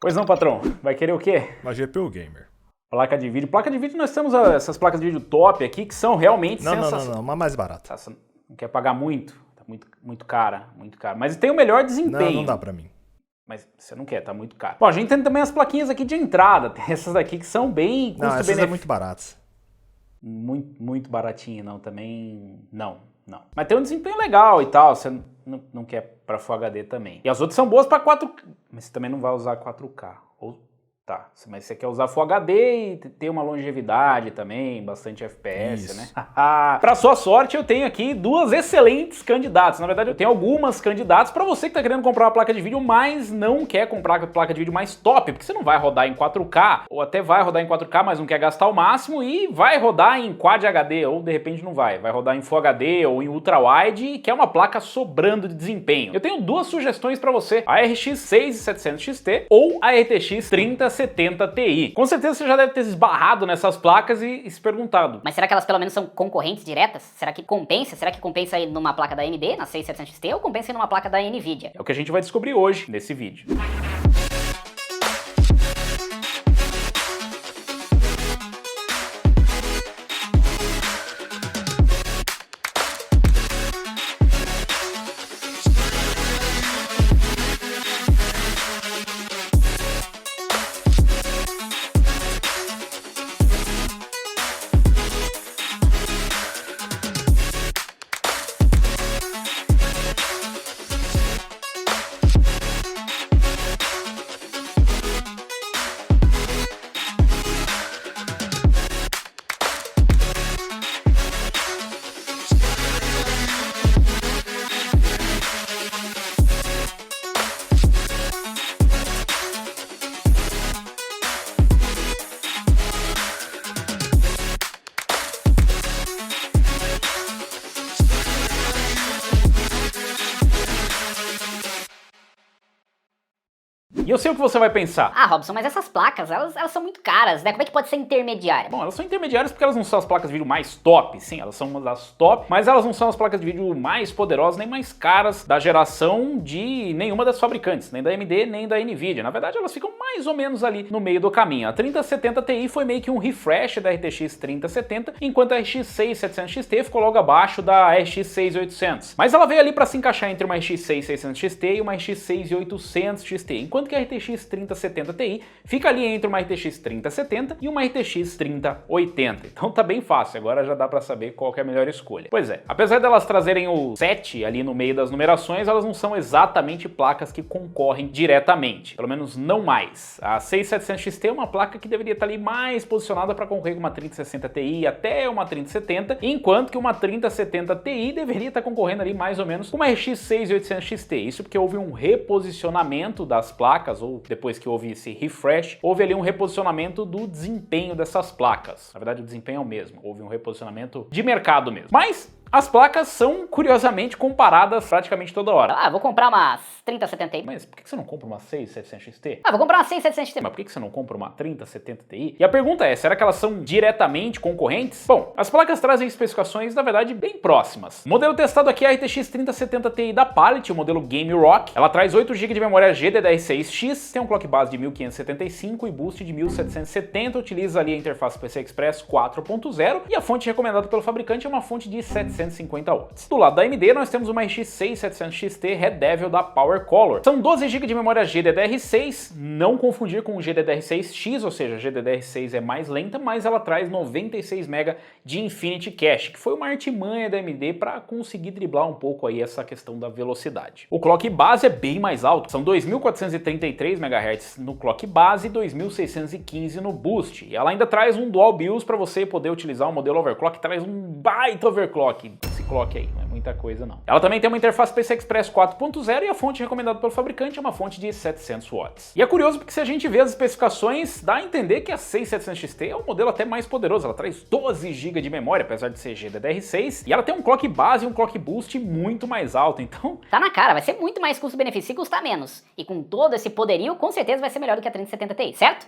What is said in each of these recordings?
Pois não, patrão. Vai querer o quê? Uma GPU Gamer. Placa de vídeo. Placa de vídeo, nós temos essas placas de vídeo top aqui, que são realmente sensacionais. Não, uma mais barata. Não quer pagar muito? Tá muito cara, muito cara. Mas tem o melhor desempenho. Não dá pra mim. Mas você não quer, tá muito caro. Bom, a gente tem também as plaquinhas aqui de entrada. Tem essas daqui que são bem custo-benefício. Não, essas é muito baratas. Muito baratinha, não. Também, não. Mas tem um desempenho legal e tal. Você não quer pra Full HD também. E as outras são boas pra 4K. Mas você também não vai usar 4K. Tá, mas você quer usar Full HD e ter uma longevidade também, bastante FPS, Isso. né? Pra sua sorte, eu tenho aqui duas excelentes candidatas. Na verdade, eu tenho algumas candidatas pra você que tá querendo comprar uma placa de vídeo, mas não quer comprar a placa de vídeo mais top, porque você não vai rodar em 4K, ou até vai rodar em 4K, mas não quer gastar o máximo, e vai rodar em Quad HD, ou de repente não vai rodar em Full HD ou em Ultra Wide, que é uma placa sobrando de desempenho. Eu tenho duas sugestões pra você, a RX 6700 XT ou a RTX 3070 Ti. Com certeza você já deve ter esbarrado nessas placas e se perguntado. Mas será que elas pelo menos são concorrentes diretas? Será que compensa? Será que compensa ir numa placa da AMD, na 6700 XT, ou compensa ir numa placa da NVIDIA? É o que a gente vai descobrir hoje nesse vídeo. E eu sei o que você vai pensar. Ah, Robson, mas essas placas, elas são muito caras, né? Como é que pode ser intermediária? Bom, elas são intermediárias porque elas não são as placas de vídeo mais top. Sim, elas são uma das top, mas elas não são as placas de vídeo mais poderosas nem mais caras da geração de nenhuma das fabricantes, nem da AMD, nem da NVIDIA. Na verdade, elas ficam mais ou menos ali no meio do caminho. A 3070 Ti foi meio que um refresh da RTX 3070, enquanto a RX 6700 XT ficou logo abaixo da RX 6800. Mas ela veio ali para se encaixar entre uma RX 6600 XT e uma RX 6800 XT, enquanto que a RTX 3070 Ti fica ali entre uma RTX 3070 e uma RTX 3080. Então tá bem fácil, agora já dá pra saber qual que é a melhor escolha. Pois é, apesar delas trazerem o 7 ali no meio das numerações, elas não são exatamente placas que concorrem diretamente, pelo menos não mais. A 6700 XT é uma placa que deveria estar ali mais posicionada para concorrer com uma 3060 Ti até uma 3070, enquanto que uma 3070 Ti deveria estar concorrendo ali mais ou menos com uma RX 6800 XT. Isso porque houve um reposicionamento das placas, ou depois que houve esse refresh, houve ali um reposicionamento do desempenho dessas placas. Na verdade, o desempenho é o mesmo, houve um reposicionamento de mercado mesmo. Mas as placas são, curiosamente, comparadas praticamente toda hora. Ah, vou comprar uma 3070 Ti. Mas por que você não compra uma 6700 XT? Ah, vou comprar uma 6700 XT. Mas por que você não compra uma 3070 Ti? E a pergunta é, será que elas são diretamente concorrentes? Bom, as placas trazem especificações, na verdade, bem próximas. O modelo testado aqui é a RTX 3070 Ti da Palit, o modelo Game Rock. Ela traz 8 GB de memória GDDR6X, tem um clock base de 1575 e boost de 1770, utiliza ali a interface PCI Express 4.0 e a fonte recomendada pelo fabricante é uma fonte de 750 watts. Do lado da AMD, nós temos uma RX 6700 XT Red Devil da Power Color. São 12 GB de memória GDDR6, não confundir com o GDDR6X, ou seja, a GDDR6 é mais lenta, mas ela traz 96 MB de Infinity Cache, que foi uma artimanha da AMD para conseguir driblar um pouco aí essa questão da velocidade. O clock base é bem mais alto, são 2433 MHz no clock base e 2615 no boost. E ela ainda traz um Dual BIOS para você poder utilizar um modelo overclock, traz um baita overclock. Esse clock aí, não é muita coisa não. Ela também tem uma interface PCI Express 4.0 e a fonte recomendada pelo fabricante é uma fonte de 700 watts. E é curioso porque se a gente vê as especificações, dá a entender que a 6700 XT é um modelo até mais poderoso. Ela traz 12 GB de memória, apesar de ser GDDR6, e ela tem um clock base e um clock boost muito mais alto, então... Tá na cara, vai ser muito mais custo-benefício se custar menos. E com todo esse poderio, com certeza vai ser melhor do que a 3070 Ti, certo?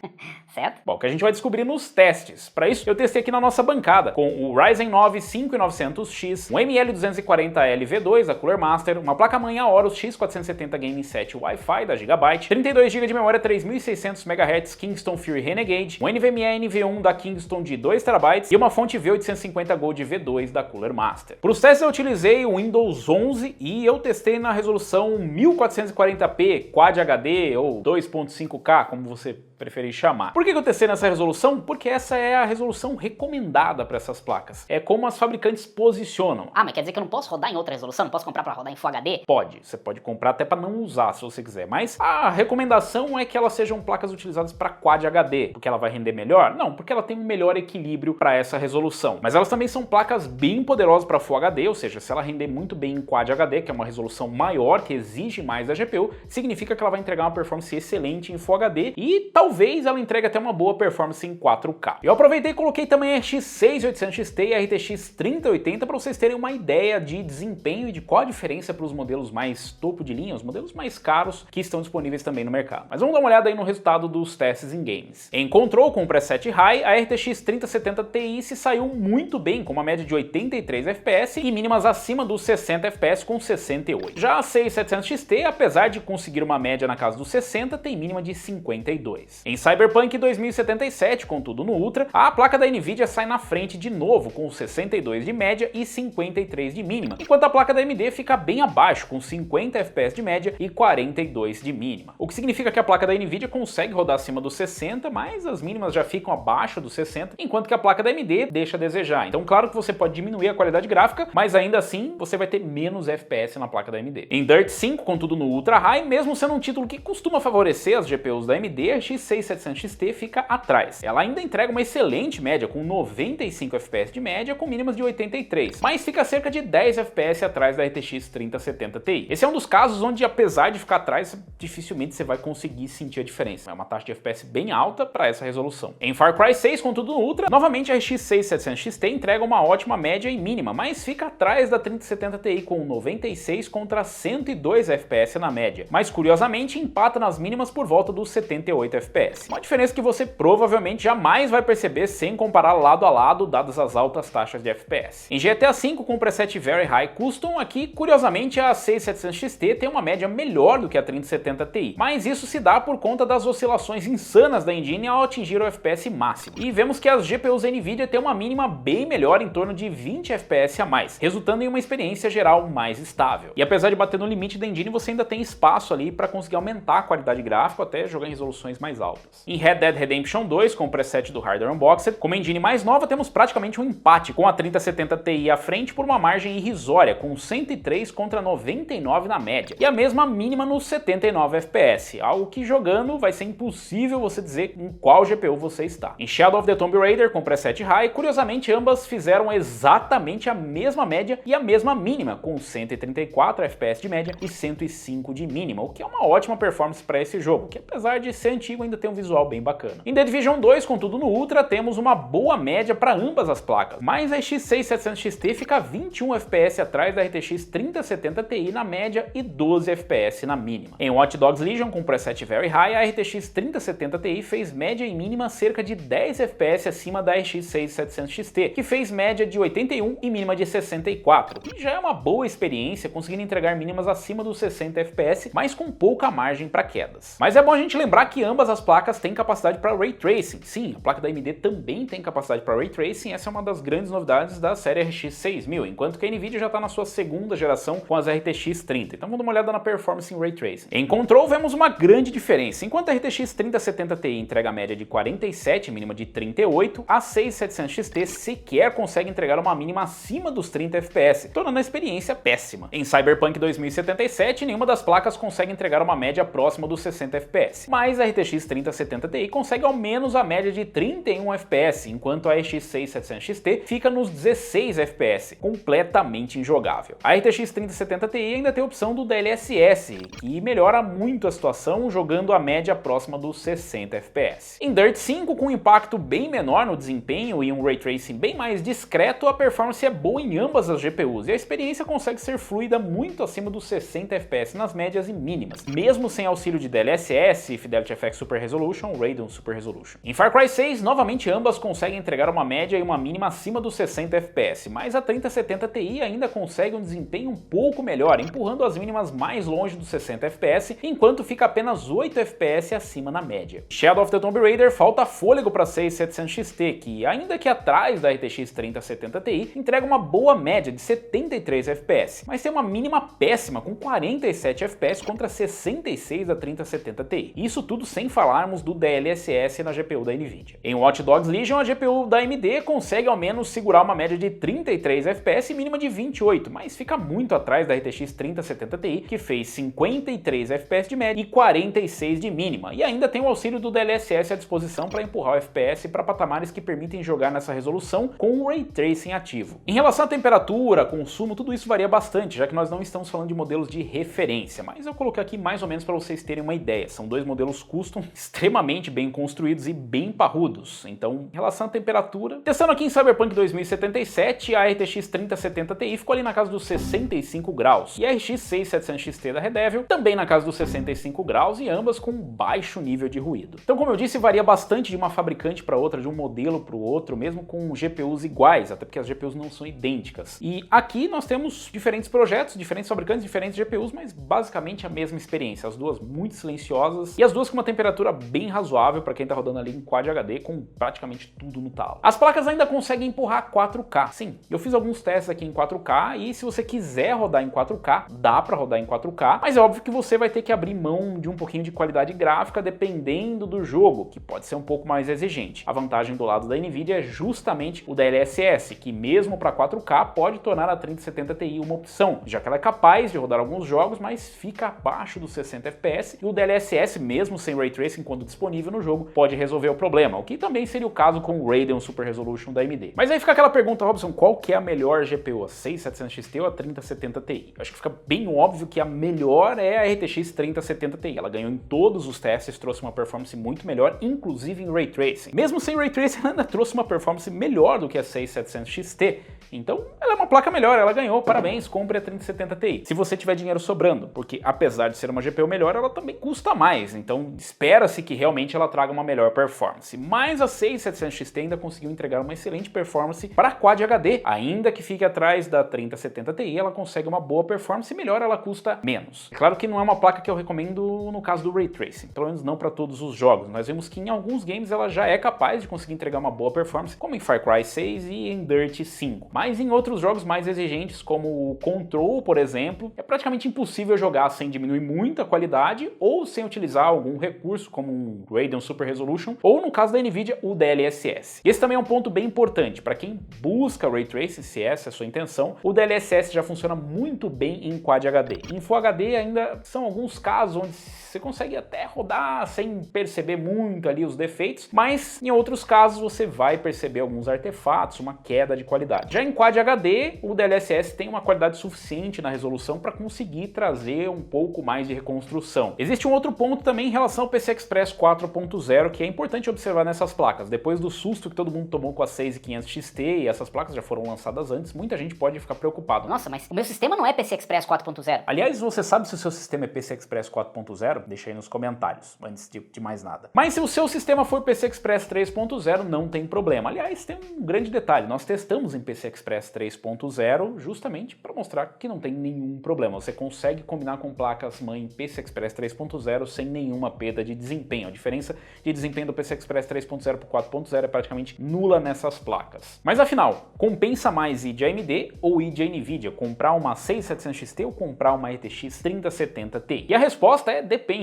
Certo? Bom, o que a gente vai descobrir nos testes. Para isso, eu testei aqui na nossa bancada, com o Ryzen 9 5900X, um ML240 4040L V2 da Cooler Master, uma placa-mãe Aorus X470 Gaming 7 Wi-Fi da Gigabyte, 32 GB de memória 3600 MHz Kingston Fury Renegade, um NVMe NV1 da Kingston de 2 TB e uma fonte V850 Gold V2 da Cooler Master. Para os testes eu utilizei o Windows 11 e eu testei na resolução 1440p Quad HD ou 2.5K, como você preferir chamar. Por que eu testei nessa resolução? Porque essa é a resolução recomendada para essas placas. É como as fabricantes posicionam. Ah, mas quer dizer que eu não posso rodar em outra resolução? Não posso comprar para rodar em Full HD? Pode, você pode comprar até para não usar se você quiser, mas a recomendação é que elas sejam placas utilizadas para Quad HD, porque ela vai render melhor? Não, porque ela tem um melhor equilíbrio para essa resolução. Mas elas também são placas bem poderosas para Full HD, ou seja, se ela render muito bem em Quad HD, que é uma resolução maior, que exige mais da GPU, significa que ela vai entregar uma performance excelente em Full HD e talvez ela entregue até uma boa performance em 4K. Eu aproveitei e coloquei também a RX 6800 XT e a RTX 3080 para vocês terem uma ideia de desempenho e de qual a diferença para os modelos mais topo de linha, os modelos mais caros que estão disponíveis também no mercado. Mas vamos dar uma olhada aí no resultado dos testes em games. Em Control com preset High, a RTX 3070 Ti se saiu muito bem com uma média de 83 FPS e mínimas acima dos 60 FPS com 68. Já a 6700 XT, apesar de conseguir uma média na casa dos 60, tem mínima de 52. Em Cyberpunk 2077, contudo no Ultra, a placa da Nvidia sai na frente de novo com 62 de média e 53 de mínima, enquanto a placa da AMD fica bem abaixo com 50 FPS de média e 42 de mínima. O que significa que a placa da Nvidia consegue rodar acima dos 60, mas as mínimas já ficam abaixo dos 60, enquanto que a placa da AMD deixa a desejar. Então claro que você pode diminuir a qualidade gráfica, mas ainda assim você vai ter menos FPS na placa da AMD. Em Dirt 5, contudo no Ultra High, mesmo sendo um título que costuma favorecer as GPUs da AMD, a RX 6700 XT fica atrás. Ela ainda entrega uma excelente média com 95 FPS de média com mínimas de 83, mas fica cerca de 10 FPS atrás da RTX 3070 Ti. Esse é um dos casos onde, apesar de ficar atrás, dificilmente você vai conseguir sentir a diferença. É uma taxa de FPS bem alta para essa resolução. Em Far Cry 6, contudo no Ultra, novamente a RX 6700 XT entrega uma ótima média e mínima, mas fica atrás da 3070 Ti com 96 contra 102 FPS na média, mas curiosamente empata nas mínimas por volta dos 78 FPS. Uma diferença que você provavelmente jamais vai perceber sem comparar lado a lado, dadas as altas taxas de FPS. Em GTA V com preset Very High Custom, aqui curiosamente a 6700 XT tem uma média melhor do que a 3070 Ti, mas isso se dá por conta das oscilações insanas da engine ao atingir o FPS máximo. E vemos que as GPUs Nvidia têm uma mínima bem melhor, em torno de 20 FPS a mais, resultando em uma experiência geral mais estável. E apesar de bater no limite da engine, você ainda tem espaço ali para conseguir aumentar a qualidade gráfica até jogar em resoluções mais altas. Em Red Dead Redemption 2, com o preset do Hardware Unboxed, como engine mais nova, temos praticamente um empate, com a 3070 Ti à frente por uma margem irrisória, com 103 contra 99 na média, e a mesma mínima nos 79 FPS, algo que jogando vai ser impossível você dizer em qual GPU você está. Em Shadow of the Tomb Raider, com preset High, curiosamente ambas fizeram exatamente a mesma média e a mesma mínima, com 134 FPS de média e 105 de mínima, o que é uma ótima performance para esse jogo, que apesar de ser antigo ainda tem um visual bem bacana. Em The Division 2, contudo no Ultra, temos uma boa média para ambas as placas, mas a RX 6700 XT fica 21 FPS atrás da RTX 3070 Ti na média e 12 FPS na mínima. Em Watch Dogs Legion, com preset Very High, a RTX 3070 Ti fez média e mínima cerca de 10 FPS acima da RX 6700 XT, que fez média de 81 e mínima de 64, que já é uma boa experiência, conseguindo entregar mínimas acima dos 60 FPS, mas com pouca margem para quedas. Mas é bom a gente lembrar que ambas as placas têm capacidade para Ray Tracing. Sim, a placa da AMD também tem capacidade para Ray Tracing, essa é uma das grandes novidades da série RX 6000, enquanto que a Nvidia já está na sua segunda geração com as RTX 30. Então vamos dar uma olhada na performance em Ray Tracing. Em Control vemos uma grande diferença. Enquanto a RTX 3070 Ti entrega a média de 47, mínima de 38, a 6700 XT sequer consegue entregar uma mínima acima dos 30 FPS, tornando a experiência péssima. Em Cyberpunk 2077, nenhuma das placas consegue entregar uma média próxima dos 60 FPS, mas a RTX 3070 Ti consegue ao menos a média de 31 FPS, enquanto a RX 6700 XT fica nos 16 FPS, completamente injogável. A RTX 3070 Ti ainda tem a opção do DLSS, que melhora muito a situação jogando a média próxima dos 60 FPS. Em Dirt 5, com um impacto bem menor no desempenho e um Ray Tracing bem mais discreto, a performance é boa em ambas as GPUs e a experiência consegue ser fluida muito acima dos 60 FPS nas médias e mínimas. Mesmo sem auxílio de DLSS, Fidelity FX Super Super Resolution, Radeon Super Resolution. Em Far Cry 6, novamente ambas conseguem entregar uma média e uma mínima acima dos 60 FPS, mas a 3070 Ti ainda consegue um desempenho um pouco melhor, empurrando as mínimas mais longe dos 60 FPS, enquanto fica apenas 8 FPS acima na média. Shadow of the Tomb Raider falta fôlego para 6700 XT, que ainda que atrás da RTX 3070 Ti, entrega uma boa média de 73 FPS, mas tem uma mínima péssima com 47 FPS contra 66 da 3070 Ti. Isso tudo sem falarmos do DLSS na GPU da Nvidia. Em Watch Dogs Legion, a GPU da AMD consegue ao menos segurar uma média de 33 FPS e mínima de 28, mas fica muito atrás da RTX 3070 Ti, que fez 53 FPS de média e 46 de mínima, e ainda tem o auxílio do DLSS à disposição para empurrar o FPS para patamares que permitem jogar nessa resolução com o Ray Tracing ativo. Em relação à temperatura, consumo, tudo isso varia bastante, já que nós não estamos falando de modelos de referência, mas eu coloquei aqui mais ou menos para vocês terem uma ideia. São dois modelos custom extremamente bem construídos e bem parrudos. Então, em relação à temperatura, testando aqui em Cyberpunk 2077, a RTX 3070 Ti ficou ali na casa dos 65 graus, e a RX 6700 XT da Redevil também na casa dos 65 graus, e ambas com baixo nível de ruído. Então, como eu disse, varia bastante de uma fabricante para outra, de um modelo para o outro, mesmo com GPUs iguais, até porque as GPUs não são idênticas. E aqui nós temos diferentes projetos, diferentes fabricantes, diferentes GPUs, mas basicamente a mesma experiência. As duas muito silenciosas e as duas com uma temperatura bem razoável para quem está rodando ali em Quad HD com praticamente tudo no talo. As placas ainda conseguem empurrar 4K. Sim, eu fiz alguns testes aqui em 4K e se você quiser rodar em 4K, dá para rodar em 4K, mas é óbvio que você vai ter que abrir mão de um pouquinho de qualidade gráfica dependendo do jogo, que pode ser um pouco mais exigente. A vantagem do lado da Nvidia é justamente o DLSS, que mesmo para 4K pode tornar a 3070 Ti uma opção, já que ela é capaz de rodar alguns jogos, mas fica abaixo dos 60 FPS, e o DLSS, mesmo sem Ray Tracing quando disponível no jogo, pode resolver o problema, o que também seria o caso com o Radeon Super Resolution da AMD. Mas aí fica aquela pergunta, Robson, qual que é a melhor GPU, a 6700 XT ou a 3070 Ti? Eu acho que fica bem óbvio que a melhor é a RTX 3070 Ti. Ela ganhou em todos os testes, trouxe uma performance muito melhor, inclusive em Ray Tracing. Mesmo sem Ray Tracing, ela ainda trouxe uma performance melhor do que a 6700 XT. Então, ela é uma placa melhor, ela ganhou, parabéns, compre a 3070 Ti. Se você tiver dinheiro sobrando, porque apesar de ser uma GPU melhor, ela também custa mais, então espera-se que realmente ela traga uma melhor performance. Mas a 6700 XT ainda conseguiu entregar uma excelente performance para Quad HD, ainda que fique atrás da 3070 Ti, ela consegue uma boa performance e melhor, ela custa menos. Claro que não é uma placa que eu recomendo no caso do Ray Tracing, pelo menos não para todos os jogos. Nós vemos que em alguns games ela já é capaz de conseguir entregar uma boa performance, como em Far Cry 6 e em Dirt 5. Mas em outros jogos mais exigentes, como o Control, por exemplo, é praticamente impossível jogar sem diminuir muito a qualidade ou sem utilizar algum recurso como um Radeon Super Resolution ou, no caso da Nvidia, o DLSS. Esse também é um ponto bem importante para quem busca Ray Tracing, se essa é a sua intenção. O DLSS já funciona muito bem em Quad HD. Em Full HD ainda são alguns casos onde você consegue até rodar sem perceber muito ali os defeitos, mas em outros casos você vai perceber alguns artefatos, uma queda de qualidade. Já em Quad HD, o DLSS tem uma qualidade suficiente na resolução para conseguir trazer um pouco mais de reconstrução. Existe um outro ponto também em relação ao PCI Express 4.0 que é importante observar nessas placas. Depois do susto que todo mundo tomou com a 6500 XT e essas placas já foram lançadas antes, muita gente pode ficar preocupado. Nossa, mas o meu sistema não é PCI Express 4.0. Aliás, você sabe se o seu sistema é PCI Express 4.0? Deixa aí nos comentários, antes de mais nada. Mas se o seu sistema for PCI Express 3.0, não tem problema. Aliás, tem um grande detalhe, nós testamos em PCI Express 3.0 justamente para mostrar que não tem nenhum problema. Você consegue combinar com placas-mãe PCI Express 3.0 sem nenhuma perda de desempenho. A diferença de desempenho do PCI Express 3.0 para 4.0 é praticamente nula nessas placas. Mas afinal, compensa mais ir de AMD ou ir de Nvidia? Comprar uma 6700 XT ou comprar uma RTX 3070 Ti? E a resposta é depende.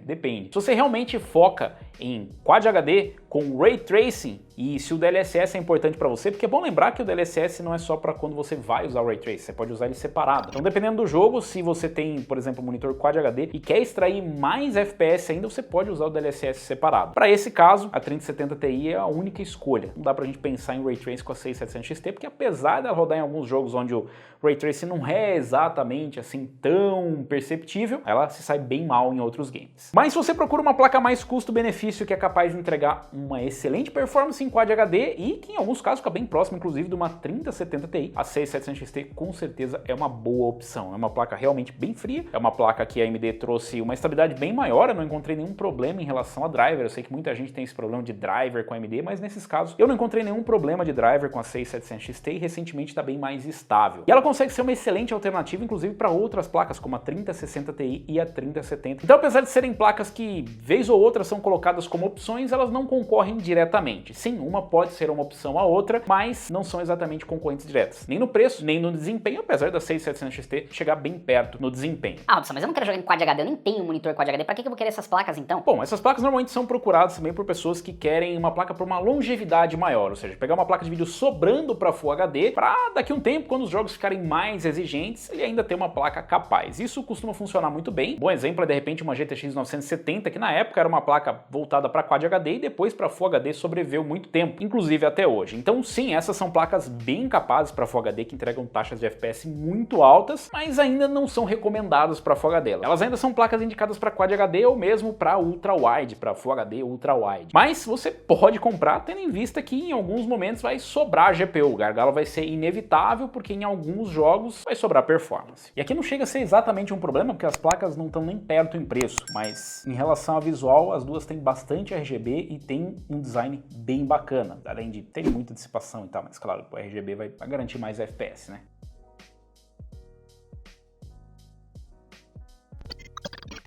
Depende. Se você realmente foca em Quad HD com Ray Tracing e se o DLSS é importante para você, porque é bom lembrar que o DLSS não é só para quando você vai usar o Ray Tracing, você pode usar ele separado. Então, dependendo do jogo, se você tem, por exemplo, um monitor Quad HD e quer extrair mais FPS ainda, você pode usar o DLSS separado. Para esse caso, a 3070 Ti é a única escolha. Não dá pra gente pensar em Ray Tracing com a 6700 XT, porque apesar dela rodar em alguns jogos onde o Ray Tracing não é exatamente assim tão perceptível, ela se sai bem mal em outros games. Mas se você procura uma placa mais custo-benefício que é capaz de entregar um uma excelente performance em Quad HD e que em alguns casos fica bem próximo, inclusive, de uma 3070 Ti. A 6700 XT com certeza é uma boa opção. É uma placa realmente bem fria, é uma placa que a AMD trouxe uma estabilidade bem maior, eu não encontrei nenhum problema em relação a driver. Eu sei que muita gente tem esse problema de driver com a AMD, mas nesses casos eu não encontrei nenhum problema de driver com a 6700 XT e recentemente está bem mais estável. E ela consegue ser uma excelente alternativa, inclusive, para outras placas como a 3060 Ti e a 3070. Então, apesar de serem placas que, vez ou outra, são colocadas como opções, elas não concorrem diretamente. Sim, uma pode ser uma opção a outra, mas não são exatamente concorrentes diretas. Nem no preço, nem no desempenho, apesar da 6700 XT chegar bem perto no desempenho. Ah, Robson, mas eu não quero jogar em Quad HD, eu nem tenho um monitor Quad HD, pra que eu vou querer essas placas então? Bom, essas placas normalmente são procuradas também por pessoas que querem uma placa para uma longevidade maior, ou seja, pegar uma placa de vídeo sobrando para Full HD, para daqui a um tempo, quando os jogos ficarem mais exigentes, ele ainda ter uma placa capaz. Isso costuma funcionar muito bem. Bom exemplo é, de repente, uma GTX 970, que na época era uma placa voltada para Quad HD e depois para Full HD sobreviveu muito tempo, inclusive até hoje. Então sim, essas são placas bem capazes para Full HD, que entregam taxas de FPS muito altas, mas ainda não são recomendadas para Full HD. Elas ainda são placas indicadas para Quad HD ou mesmo para Ultra Wide, para Full HD Ultra Wide. Mas você pode comprar tendo em vista que em alguns momentos vai sobrar GPU. O gargalo vai ser inevitável porque em alguns jogos vai sobrar performance. E aqui não chega a ser exatamente um problema porque as placas não estão nem perto em preço, mas em relação a visual, as duas têm bastante RGB e tem um design bem bacana, além de ter muita dissipação e tal, mas claro, o RGB vai garantir mais FPS, né?